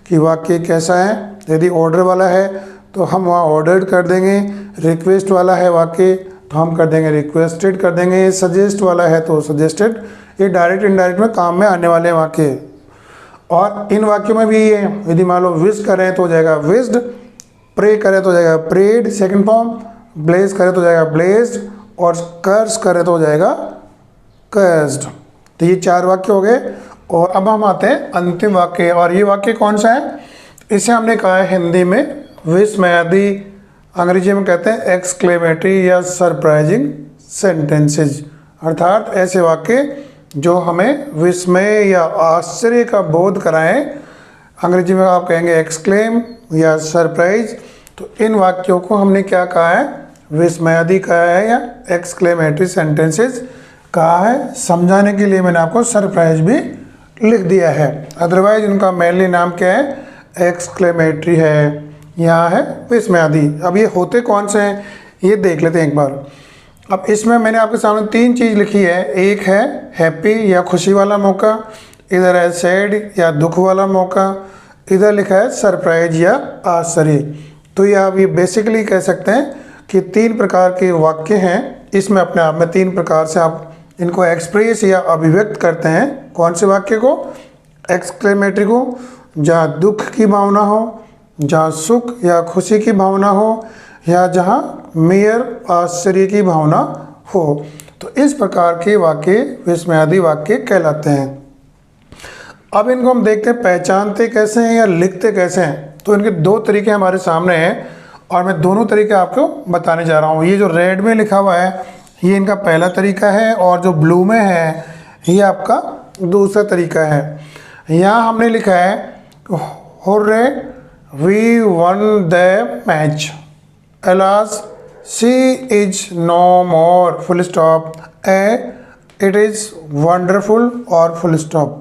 कि वाक्य कैसा है। यदि ऑर्डर वाला है तो हम वहाँ ऑर्डर्ड कर देंगे, रिक्वेस्ट वाला है वाक्य तो हम कर देंगे रिक्वेस्टेड कर देंगे, सजेस्ट वाला है तो सजेस्टेड। ये डायरेक्ट इनडायरेक्ट में काम में आने वाले वाक्य। और इन वाक्यों में भी ये, यदि मान लो विश करें तो हो जाएगा विश्ड, प्रे करें तो हो जाएगा प्रेड सेकंड फॉर्म, ब्लेस करें तो हो जाएगा ब्लेस्ड और कर्स करें तो हो जाएगा कर्स्ड। तो ये 4 वाक्य हो गए। और अब हम आते हैं अंतिम वाक्य। और ये वाक्य कौन सा है? इसे हमने कहा है हिंदी में विस्मयादि, अंग्रेजी में कहते हैं एक्सक्लेमेटरी या सरप्राइजिंग सेंटेंसेज, अर्थात ऐसे वाक्य जो हमें विस्मय या आश्चर्य का बोध कराएं। अंग्रेजी में आप कहेंगे एक्सक्लेम या सरप्राइज। तो इन वाक्यों को हमने क्या कहा है? विस्मयादि कहा है या एक्सक्लेमेटरी सेंटेंसेस कहा है। समझाने के लिए मैंने आपको सरप्राइज भी लिख दिया है, अदरवाइज इनका मेनली नाम क्या है? एक्सक्लेमेटरी है, यहाँ है विस्मयादि। अब ये होते कौन से हैं ये देख लेते हैं एक बार। अब इसमें मैंने आपके सामने 3 चीज़ लिखी है। एक है हैप्पी या खुशी वाला मौका, इधर है सैड या दुख वाला मौका, इधर लिखा है सरप्राइज या आश्चर्य। तो ये आप ये बेसिकली कह सकते हैं कि 3 प्रकार के वाक्य हैं। इसमें अपने आप में 3 प्रकार से आप इनको एक्सप्रेस या अभिव्यक्त करते हैं। कौन से वाक्य को? एक्सक्लेमेटरी को, जहाँ दुख की भावना हो, जहाँ सुख या खुशी की भावना हो, या जहाँ मेयर आश्चर्य की भावना हो। तो इस प्रकार के वाक्य विस्मयादि वाक्य कहलाते हैं। अब इनको हम देखते हैं पहचानते कैसे हैं या लिखते कैसे हैं। तो इनके 2 तरीके हमारे सामने हैं और मैं दोनों तरीके आपको बताने जा रहा हूँ। ये जो रेड में लिखा हुआ है ये इनका पहला तरीका है और जो ब्लू में है ये आपका दूसरा तरीका है। यहाँ हमने लिखा है hurray we won the match, alas she is no more full stop, it is wonderful और full stop।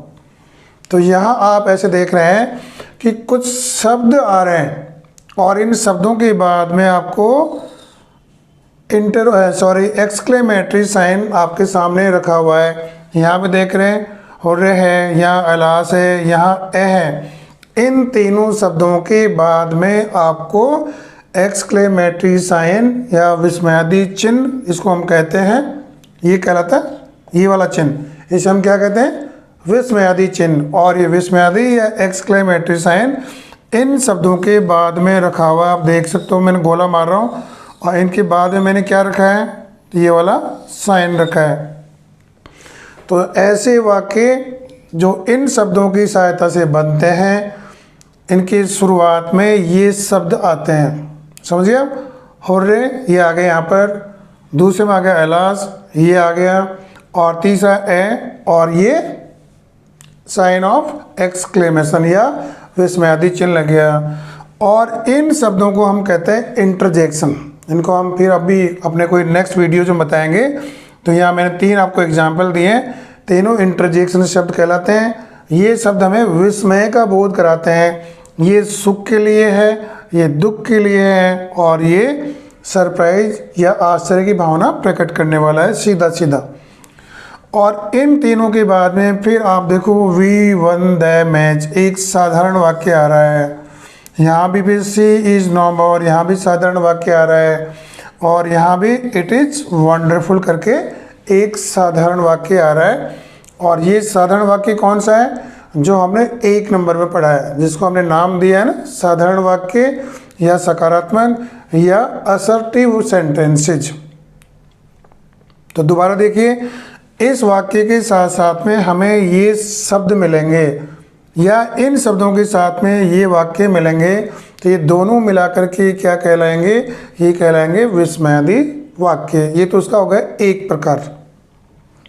तो यहाँ आप ऐसे देख रहे हैं कि कुछ शब्द आ रहे हैं और इन शब्दों के बाद में आपको एक्सक्लेमेटरी साइन आपके सामने रखा हुआ है। यहाँ पे देख रहे हैं हुर्रे है, यहाँ अलास है, यहाँ ए है। इन तीनों शब्दों के बाद में आपको एक्सक्लेमेटरी साइन या विस्मयादि चिन्ह, इसको हम कहते हैं, ये कहलाता है ये वाला चिन्ह, इसे हम क्या कहते हैं? विस्मयादि चिन्ह। और ये विस्मयादि या एक्सक्लेमेटरी साइन इन शब्दों के बाद में रखा हुआ। आप देख सकते हो मैंने गोला मार रहा हूँ और इनके बाद में मैंने क्या रखा है? ये वाला साइन रखा है। तो ऐसे वाक्य जो इन शब्दों की सहायता से बनते हैं, इनकी शुरुआत में ये शब्द आते हैं। समझिए आप, हुर्रे ये आ गया यहाँ पर, दूसरे में आ गया एलास ये आ गया, और तीसरा ए और ये साइन ऑफ एक्सक्लेमेशन या विस्मयादि चिन्ह लग गया। और इन शब्दों को हम कहते हैं इंटरजेक्शन। इनको हम फिर अभी अपने कोई नेक्स्ट वीडियो जो बताएंगे। तो यहाँ मैंने 3 आपको एग्जाम्पल दिए हैं, तीनों इंटरजेक्शन शब्द कहलाते हैं। ये शब्द हमें विस्मय का बोध कराते हैं। ये सुख के लिए है, ये दुख के लिए है और ये सरप्राइज या आश्चर्य की भावना प्रकट करने वाला है, सीधा सीधा। और इन तीनों के बाद में फिर आप देखो वी वन द मैच, एक साधारण वाक्य आ रहा है। यहाँ भी सी इज नो मोर, यहाँ भी साधारण वाक्य आ रहा है। और यहाँ भी इट इज़ वंडरफुल करके एक साधारण वाक्य आ रहा है। और ये साधारण वाक्य कौन सा है? जो हमने 1 नंबर में पढ़ा है, जिसको हमने नाम दिया है ना साधारण वाक्य या सकारात्मक या असर्टिव सेंटेंसेज। तो दोबारा देखिए, इस वाक्य के साथ साथ में हमें ये शब्द मिलेंगे या इन शब्दों के साथ में ये वाक्य मिलेंगे। तो ये दोनों मिलाकर के क्या कहलाएंगे? ये कहलाएंगे विस्मयादि वाक्य। ये तो उसका हो गया एक प्रकार।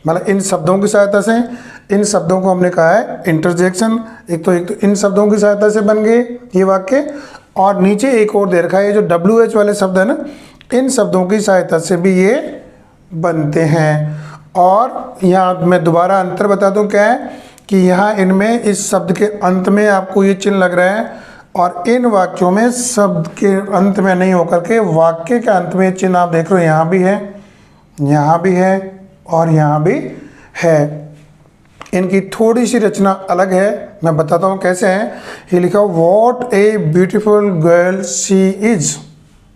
मतलब इन शब्दों की सहायता से, इन शब्दों को हमने कहा है इंटरजेक्शन। एक तो इन शब्दों की सहायता से बन गए ये वाक्य, और नीचे एक और दे रखा है, ये जो WH वाले शब्द है ना, इन शब्दों की सहायता से भी ये बनते हैं। और यहाँ मैं दोबारा अंतर बता दूं क्या है कि यहाँ इनमें इस शब्द के अंत में आपको ये चिन्ह लग रहा है, और इन वाक्यों में शब्द के अंत में नहीं होकर के वाक्य के अंत में चिन्ह आप देख रहे हो, यहाँ भी है, यहाँ भी है और यहाँ भी है। इनकी थोड़ी सी रचना अलग है, मैं बताता हूँ कैसे है। ये लिखा what a beautiful girl she is,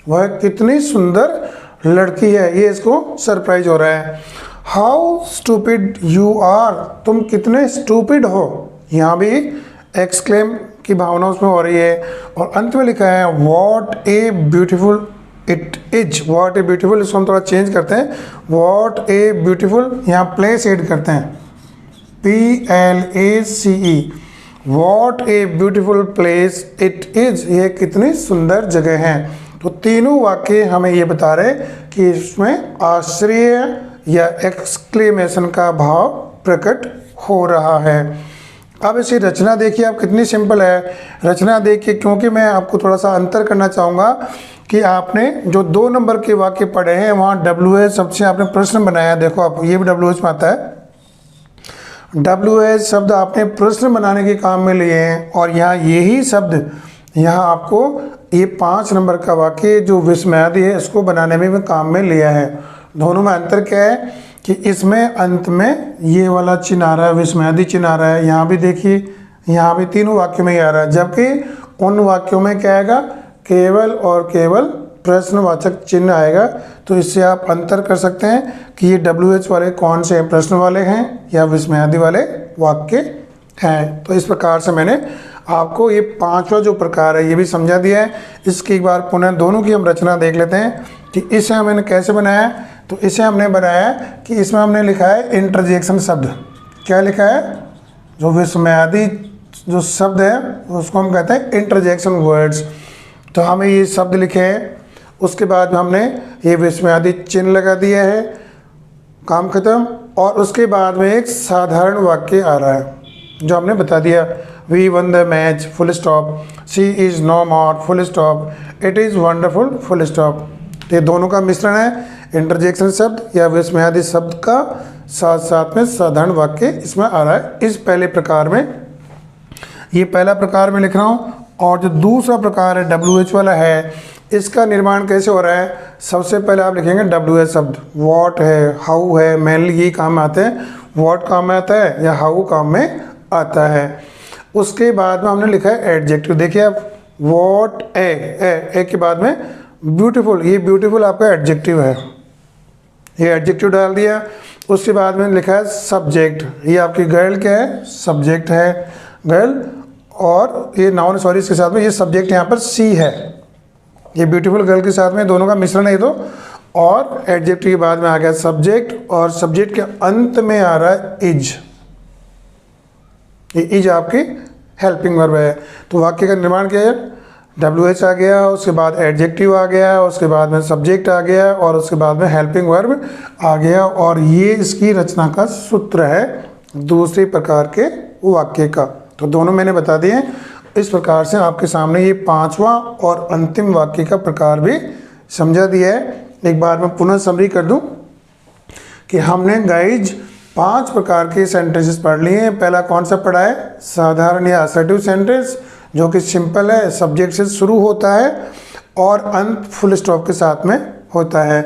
वह कितनी सुंदर लड़की है, ये इसको सरप्राइज हो रहा है। हाउ स्टूपिड यू आर, तुम कितने स्टूपिड हो, यहाँ भी एक्सक्लेम की भावना उसमें हो रही है। और अंत में लिखा है what a beautiful it is, what a beautiful, इसको हम थोड़ा चेंज करते हैं, वॉट ए ब्यूटीफुल, यहाँ प्लेस ऐड करते हैं, PLACE, what a beautiful place it is, ये कितनी सुंदर जगह है। तो तीनों वाक्य हमें ये बता रहे कि इसमें आश्चर्य या एक्सक्लेमेशन का भाव प्रकट हो रहा है। अब इसी रचना देखिए आप कितनी सिंपल है। रचना देखिए, क्योंकि मैं आपको थोड़ा सा अंतर करना चाहूँगा कि आपने जो 2 नंबर के वाक्य पढ़े हैं वहाँ WH शब्द से आपने प्रश्न बनाया, देखो आप ये भी WH में आता है, WH शब्द आपने प्रश्न बनाने के काम में लिए हैं, और यहाँ यही शब्द यहाँ आपको ये 5 नंबर का वाक्य जो विस्मयादि है इसको बनाने में भी काम में लिया है। दोनों में अंतर क्या है कि इसमें अंत में ये वाला चिन्ह आ रहा है, विस्मयादि चिन्ह आ रहा है, यहाँ भी देखिए, यहाँ भी तीनों वाक्यों में ही आ रहा है, जबकि उन वाक्यों में क्या आएगा, केवल और केवल प्रश्नवाचक चिन्ह आएगा। तो इससे आप अंतर कर सकते हैं कि ये WH वाले कौन से हैं, प्रश्न वाले हैं या विस्मयादि वाले वाक्य हैं। तो इस प्रकार से मैंने आपको ये 5वां जो प्रकार है ये भी समझा दिया है। इसकी एक बार पुनः दोनों की हम रचना देख लेते हैं कि इसे हमने कैसे बनाया है। तो इसे हमने बनाया कि इसमें हमने लिखा है इंटरजेक्शन शब्द। क्या लिखा है, जो विस्मयादि जो शब्द है उसको हम कहते हैं इंटरजेक्शन वर्ड्स। तो हमें ये शब्द लिखे हैं, उसके बाद हमने ये विस्मयादि चिन्ह लगा दिया है, काम खत्म। और उसके बाद में एक साधारण वाक्य आ रहा है जो हमने बता दिया, we won the match full stop, she is no more full stop, it is wonderful full stop. ये दोनों का मिश्रण है, इंटरजेक्शन शब्द या विस्मयादि शब्द का साथ साथ में साधारण वाक्य इसमें आ रहा है इस पहले प्रकार में। ये पहला प्रकार में लिख रहा हूँ। और जो दूसरा प्रकार है WH वाला है, इसका निर्माण कैसे हो रहा है। सबसे पहले आप लिखेंगे WH शब्द, वॉट है, हाउ है, मेनली ये काम में आते हैं, वॉट काम में आता है या हाउ काम में आता है। उसके बाद में हमने लिखा है एडजेक्टिव, देखिए आप, वॉट ए के बाद में ब्यूटीफुल, ये ब्यूटीफुल आपका एडजेक्टिव है, ये एडजेक्टिव डाल दिया। उसके बाद में लिखा है सब्जेक्ट, ये आपकी गर्ल क्या है, सब्जेक्ट है गर्ल, और ये नाउन सॉरी इसके साथ में ये सब्जेक्ट यहाँ पर सी है, ये ब्यूटीफुल गर्ल के साथ में दोनों का मिश्रण है ये तो। और एडजेक्टिव के बाद में आ गया सब्जेक्ट, और सब्जेक्ट के अंत में आ रहा है इज, ये इज आपकी हेल्पिंग वर्ब है। तो वाक्य का निर्माण क्या है, WH आ गया, उसके बाद एडजेक्टिव आ गया, उसके बाद में सब्जेक्ट आ गया, और उसके बाद में हेल्पिंग वर्ब आ गया। और ये इसकी रचना का सूत्र है दूसरे प्रकार के वाक्य का। तो दोनों मैंने बता दिए। इस प्रकार से आपके सामने ये 5वां और अंतिम वाक्य का प्रकार भी समझा दिया है। एक बार मैं पुनः समरी कर दूं कि हमने गाइज 5 प्रकार के सेंटेंसेस पढ़ लिए हैं। पहला कौन सा पढ़ा है, साधारण या असर्टिव सेंटेंस, जो कि सिंपल है, सब्जेक्ट से शुरू होता है और अंत फुल स्टॉप के साथ में होता है।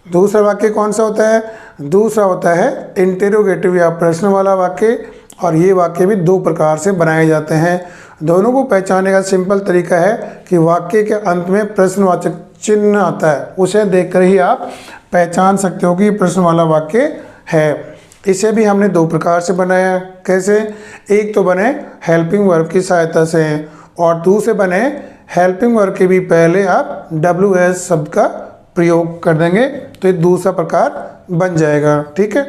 दूसरा वाक्य कौन सा होता है, दूसरा होता है इंटेरोगेटिव या प्रश्न वाला वाक्य, और ये वाक्य भी 2 प्रकार से बनाए जाते हैं। दोनों को पहचानने का सिंपल तरीका है कि वाक्य के अंत में प्रश्नवाचक चिन्ह आता है, उसे देखकर ही आप पहचान सकते हो कि ये प्रश्न वाला वाक्य है। इसे भी हमने 2 प्रकार से बनाया, कैसे, एक तो बने हेल्पिंग वर्ब की सहायता से, और दूसरे बने हेल्पिंग वर्ब के भी पहले आप WH शब्द का प्रयोग कर देंगे, तो ये दूसरा प्रकार बन जाएगा। ठीक है,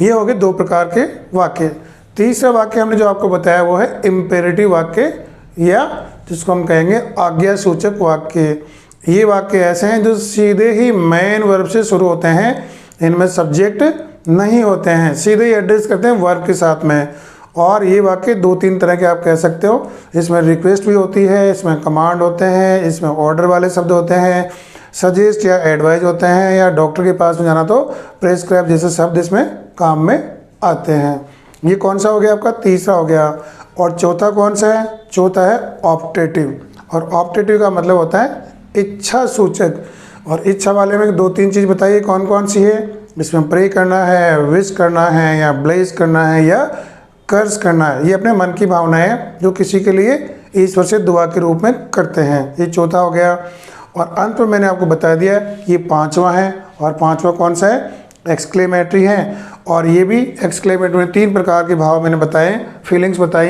ये हो गए 2 प्रकार के वाक्य। तीसरा वाक्य हमने जो आपको बताया वो है इम्पेरेटिव वाक्य, या जिसको हम कहेंगे आज्ञा सूचक वाक्य। ये वाक्य ऐसे हैं जो सीधे ही मेन वर्ब से शुरू होते हैं। इनमें सब्जेक्ट नहीं होते हैं, सीधे ही एड्रेस करते हैं वर्ब के साथ में। और ये वाक्य दो तीन तरह के आप कह सकते हो, इसमें रिक्वेस्ट भी होती है, इसमें कमांड होते हैं, इसमें ऑर्डर वाले शब्द होते हैं, सजेस्ट या एडवाइज होते हैं, या डॉक्टर के पास में जाना तो प्रेस्क्राइब जैसे शब्द इसमें काम में आते हैं। ये कौन सा हो गया आपका? तीसरा हो गया। और चौथा कौन सा है? चौथा है ऑप्टेटिव। और ऑप्टेटिव का मतलब होता है इच्छा सूचक। और इच्छा वाले में दो तीन चीज़ बताइए कौन कौन सी है। इसमें प्रे करना है, विश करना है, या ब्लेस करना है, या कर्ज करना है। ये अपने मन की भावना है जो किसी के लिए ईश्वर से दुआ के रूप में करते हैं। ये चौथा हो गया। और अंत में मैंने आपको बता दिया ये पांचवा है। और पांचवा कौन सा है? एक्सक्लेमेटरी है। और ये भी एक्सक्लेमेटरी में तीन प्रकार के भाव मैंने बताए, फीलिंग्स बताई।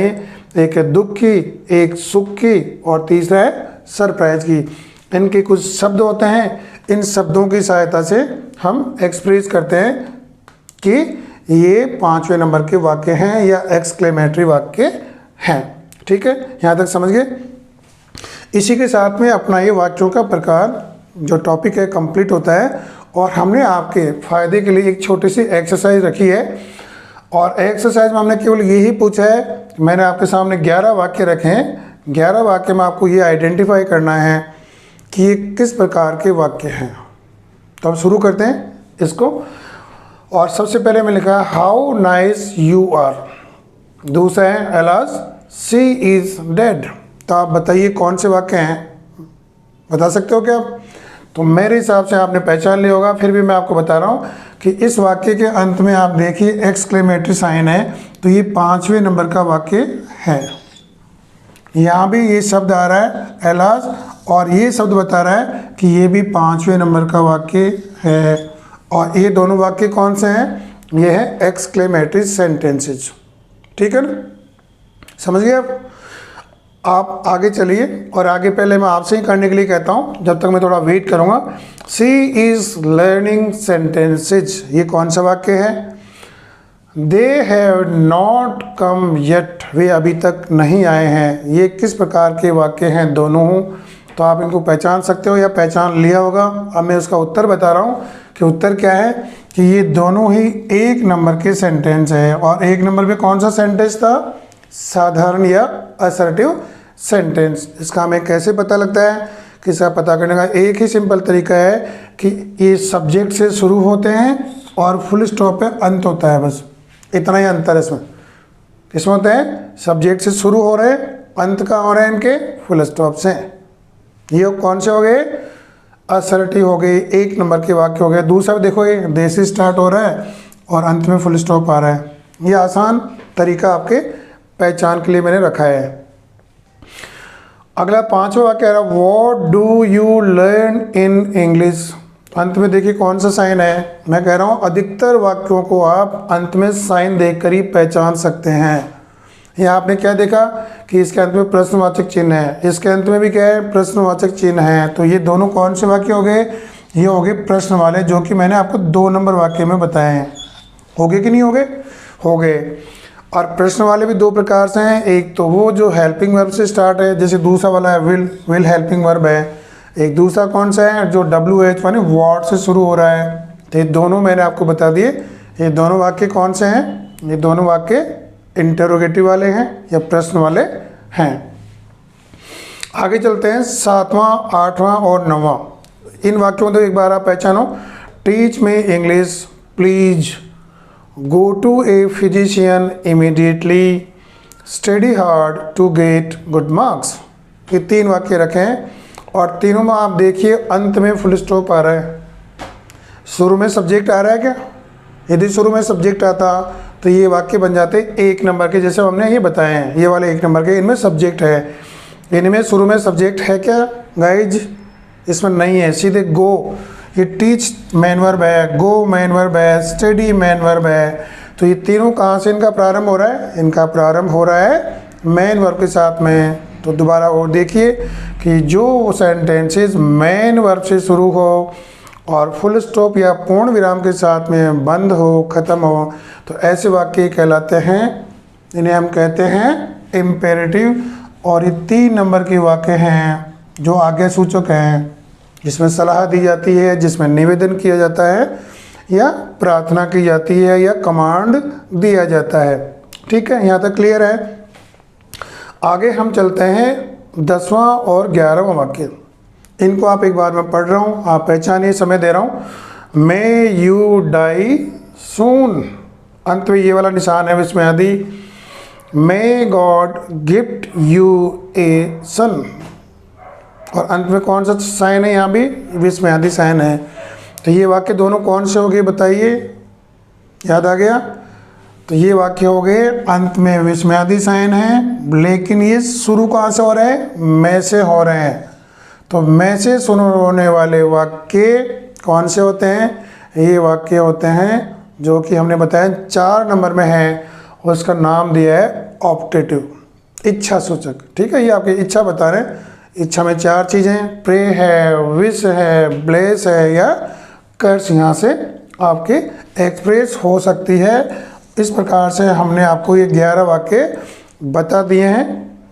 एक है दुख की, एक सुख की, और तीसरा है सरप्राइज की। इनके कुछ शब्द होते हैं, इन शब्दों की सहायता से हम एक्सप्रेस करते हैं कि ये पांचवें नंबर के वाक्य हैं या एक्सक्लेमेटरी वाक्य हैं। ठीक है, यहाँ तक समझ गए। इसी के साथ में अपना ये वाक्यों का प्रकार जो टॉपिक है कंप्लीट होता है। और हमने आपके फायदे के लिए एक छोटी सी एक्सरसाइज रखी है। और एक्सरसाइज में हमने केवल यही पूछा है, मैंने आपके सामने 11 वाक्य रखे हैं। 11 वाक्य में आपको ये आइडेंटिफाई करना है कि ये किस प्रकार के वाक्य हैं। तो हम शुरू करते हैं इसको। और सबसे पहले मैं लिखा है हाउ नाइस यू आर। दूसरा है एलास शी इज डेड। तो आप बताइए कौन से वाक्य हैं, बता सकते हो क्या आप? तो मेरे हिसाब से आपने पहचान लिया होगा, फिर भी मैं आपको बता रहा हूँ कि इस वाक्य के अंत में आप देखिए एक्सक्लेमेटरी साइन है, तो ये पांचवें नंबर का वाक्य है। यहाँ भी ये शब्द आ रहा है एलास, और ये शब्द बता रहा है कि ये भी पांचवें नंबर का वाक्य है। और ये दोनों वाक्य कौन से हैं? ये है एक्सक्लेमेटरी सेंटेंसेज। ठीक है ना, समझ गए आप आगे चलिए। और आगे पहले मैं आपसे ही करने के लिए कहता हूँ, जब तक मैं थोड़ा वेट करूँगा। शी इज़ लर्निंग सेंटेंसेज, ये कौन सा वाक्य है? They have not come yet, वे अभी तक नहीं आए हैं। ये किस प्रकार के वाक्य हैं? दोनों हूँ। तो आप इनको पहचान सकते हो या पहचान लिया होगा। अब मैं उसका उत्तर बता रहा हूँ कि उत्तर क्या है, कि ये दोनों ही एक नंबर के सेंटेंस है। और एक नंबर पे कौन सा सेंटेंस था? साधारण या असर्टिव सेंटेंस। इसका हमें कैसे पता लगता है? कि इसका पता करने का एक ही सिंपल तरीका है कि ये सब्जेक्ट से शुरू होते हैं और फुल स्टॉप पे अंत होता है, बस इतना ही अंतर है इसमें। किसमें होते हैं? सब्जेक्ट से शुरू हो रहे हैं, अंत का हो रहे हैं इनके फुल स्टॉप से। ये कौन से हो गए? असर्टिव हो गए, एक नंबर के वाक्य हो गए। दूसरा देखो, ये दे से स्टार्ट हो रहा है और अंत में फुल स्टॉप आ रहा है। ये आसान तरीका आपके पहचान के लिए मैंने रखा है। अगला पांचवा वाक्य है what do you learn in English. अंत में देखिए कौन सा साइन है। मैं कह रहा हूँ अधिकतर वाक्यों को आप अंत में साइन देखकर ही पहचान सकते हैं। यहाँ आपने क्या देखा कि इसके अंत में प्रश्नवाचक चिन्ह है, इसके अंत में भी क्या है? प्रश्नवाचक चिन्ह है। तो ये दोनों कौन से वाक्य हो गए? ये हो गए प्रश्न वाले, जो कि मैंने आपको 2 नंबर वाक्य में बताए हैं। हो गए कि नहीं हो गए? हो गए। और प्रश्न वाले भी 2 प्रकार से हैं। एक तो वो जो हेल्पिंग वर्ब से स्टार्ट है, जैसे दूसरा वाला है विल हेल्पिंग वर्ब है। एक दूसरा कौन सा है? जो WH माने व्हाट से शुरू हो रहा है। तो ये दोनों मैंने आपको बता दिए। ये दोनों वाक्य कौन से हैं? ये दोनों वाक्य इंटरोगेटिव वाले हैं या प्रश्न वाले हैं। आगे चलते हैं 7वां, 8वां और 9वां। इन वाक्यों को एक बार आप पहचानो। Teach me English please, go to a physician immediately, study hard to get good marks. ये 3 वाक्य रखे हैं और तीनों में आप देखिए अंत में फुल स्टॉप आ रहा है। शुरू में सब्जेक्ट आ रहा है क्या? यदि शुरू में सब्जेक्ट आता तो ये वाक्य बन जाते 1 नंबर के, जैसे हमने ये बताए हैं। ये वाले 1 नंबर के, इनमें सब्जेक्ट है। इनमें शुरू में सब्जेक्ट है क्या गाइज? इसमें नहीं है, सीधे गो। ये टीच मेन वर्ब है, गो मेन वर्ब है, स्टडी मेन वर्ब है। तो ये तीनों कहाँ से इनका प्रारंभ हो रहा है? इनका प्रारंभ हो रहा है मेन वर्ब के साथ में। तो दोबारा और देखिए कि जो सेंटेंसेस मेन वर्ब से शुरू हो और फुल स्टॉप या पूर्ण विराम के साथ में बंद हो, ख़त्म हो, तो ऐसे वाक्य कहलाते हैं। इन्हें हम कहते हैं इम्पेरेटिव। और ये 3 नंबर के वाक्य हैं जो आज्ञा सूचक हैं, जिसमें सलाह दी जाती है, जिसमें निवेदन किया जाता है। या प्रार्थना की जाती है या कमांड दिया जाता है। ठीक है, यहाँ तक क्लियर है। आगे हम चलते हैं 10वां और 11वां वाक्य। इनको आप एक बार मैं पढ़ रहा हूँ, आप पहचानिए, समय दे रहा हूँ। मे यू डाई सून, अंत में ये वाला निशान है विस्मय आदि। May God gift U A सन, और अंत में कौन सा साइन है, यहाँ भी विस्मय आदि साइन है। तो ये वाक्य दोनों कौन से हो गए बताइए, याद आ गया? तो ये वाक्य हो गए अंत में विस्मय आदि साइन है, लेकिन ये शुरू कहाँ से हो रहे हैं? मैं से हो रहे हैं। तो मैं से शुरू होने वाले वाक्य कौन से होते हैं? ये वाक्य होते हैं जो कि हमने बताया 4 नंबर में है, उसका नाम दिया है ऑप्टेटिव, इच्छा सूचक। ठीक है, ये आपकी इच्छा बता रहे हैं। इच्छा में 4 चीज़ें, प्रे है, विश है, ब्लेस है या कर्स, यहाँ से आपके एक्सप्रेस हो सकती है। इस प्रकार से हमने आपको ये 11 वाक्य बता दिए हैं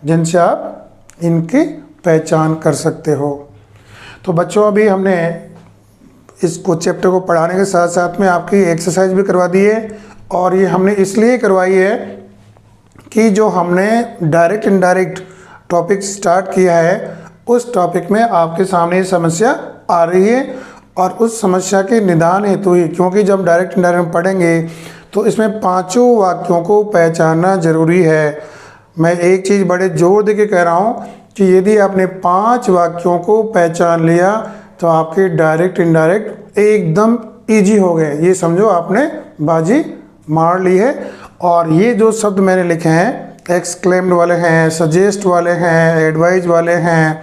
जिनसे आप इनकी पहचान कर सकते हो। तो बच्चों, अभी हमने इसको चैप्टर को पढ़ाने के साथ साथ में आपकी एक्सरसाइज भी करवा दी है, और ये हमने इसलिए करवाई है कि जो हमने डायरेक्ट इनडायरेक्ट टॉपिक स्टार्ट किया है, उस टॉपिक में आपके सामने ये समस्या आ रही है, और उस समस्या के निदान हेतु ही, क्योंकि जब डायरेक्ट इनडायरेक्ट पढ़ेंगे तो इसमें 5 वाक्यों को पहचानना जरूरी है। मैं एक चीज़ बड़े जोर दे के कह रहा हूँ कि यदि आपने 5 वाक्यों को पहचान लिया तो आपके डायरेक्ट इनडायरेक्ट एकदम ईजी हो गए। ये समझो आपने बाजी मार ली है। और ये जो शब्द मैंने लिखे हैं, एक्सक्लेम्ड वाले हैं, सजेस्ट वाले हैं, एडवाइज वाले हैं,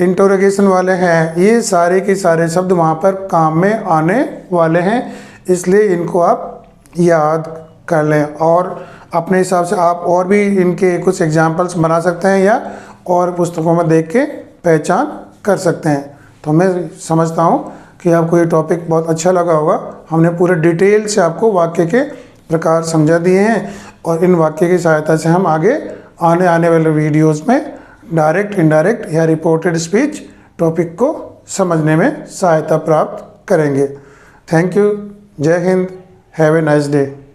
इंटरोगेशन वाले हैं, ये सारे के सारे शब्द वहाँ पर काम में आने वाले हैं, इसलिए इनको आप याद कर लें। और अपने हिसाब से आप और भी इनके कुछ एग्जाम्पल्स बना सकते हैं या और पुस्तकों में देख के पहचान कर सकते हैं। तो मैं समझता हूँ कि आपको ये टॉपिक बहुत अच्छा लगा होगा। हमने पूरे डिटेल से आपको वाक्य के प्रकार समझा दिए हैं, और इन वाक्य की सहायता से हम आगे आने वाले वीडियोस में डायरेक्ट इनडायरेक्ट या रिपोर्टेड स्पीच टॉपिक को समझने में सहायता प्राप्त करेंगे। Thank you. जय हिंद। Have a nice day.